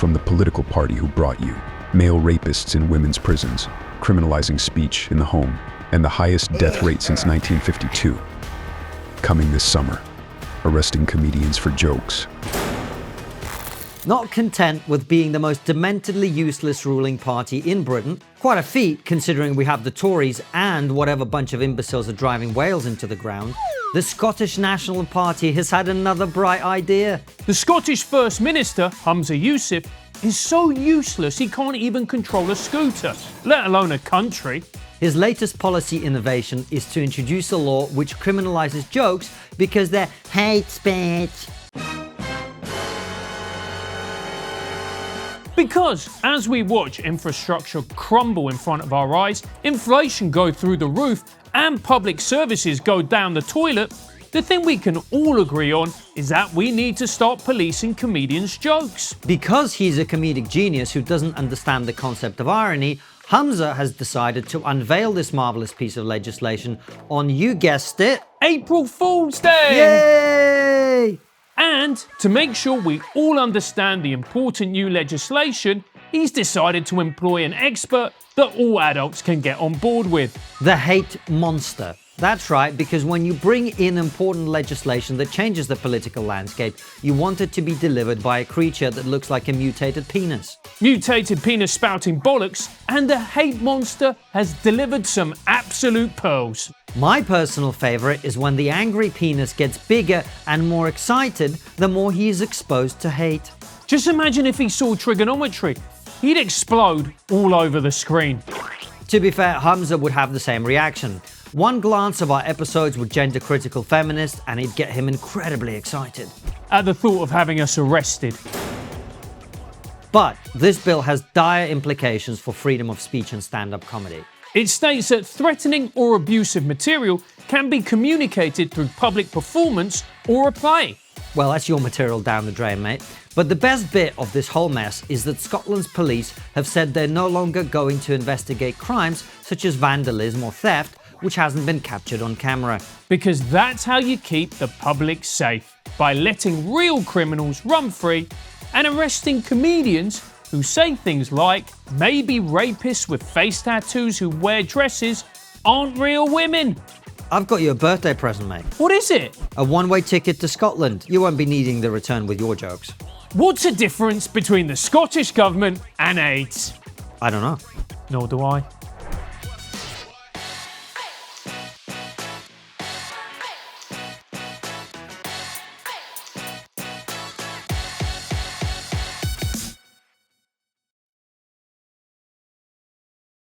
from the political party who brought you, male rapists in women's prisons, criminalizing speech in the home, and the highest death rate since 1952. Coming this summer, arresting comedians for jokes. Not content with being the most dementedly useless ruling party in Britain, quite a feat considering we have the Tories and whatever bunch of imbeciles are driving Wales into the ground, the Scottish National Party has had another bright idea. The Scottish First Minister, Humza Yousaf, is so useless he can't even control a scooter, let alone a country. His latest policy innovation is to introduce a law which criminalises jokes because they're hate speech. Because as we watch infrastructure crumble in front of our eyes, inflation go through the roof, and public services go down the toilet, the thing we can all agree on is that we need to stop policing comedians' jokes. Because he's a comedic genius who doesn't understand the concept of irony, Humza has decided to unveil this marvellous piece of legislation on, you guessed it, April Fool's Day! Yay! And to make sure we all understand the important new legislation, he's decided to employ an expert that all adults can get on board with. The hate monster. That's right, because when you bring in important legislation that changes the political landscape, you want it to be delivered by a creature that looks like a mutated penis. Mutated penis spouting bollocks, and the hate monster has delivered some absolute pearls. My personal favourite is when the angry penis gets bigger and more excited the more he is exposed to hate. Just imagine if he saw TRIGGERnometry. He'd explode all over the screen. To be fair, Humza would have the same reaction. One glance of our episodes with gender-critical feminists and it'd get him incredibly excited. At the thought of having us arrested. But this bill has dire implications for freedom of speech and stand-up comedy. It states that threatening or abusive material can be communicated through public performance or a play. Well, that's your material down the drain, mate. But the best bit of this whole mess is that Scotland's police have said they're no longer going to investigate crimes such as vandalism or theft, which hasn't been captured on camera. Because that's how you keep the public safe, by letting real criminals run free and arresting comedians who say things like, maybe rapists with face tattoos who wear dresses aren't real women. I've got you a birthday present, mate. What is it? A one-way ticket to Scotland. You won't be needing the return with your jokes. What's the difference between the Scottish government and AIDS? I don't know. Nor do I.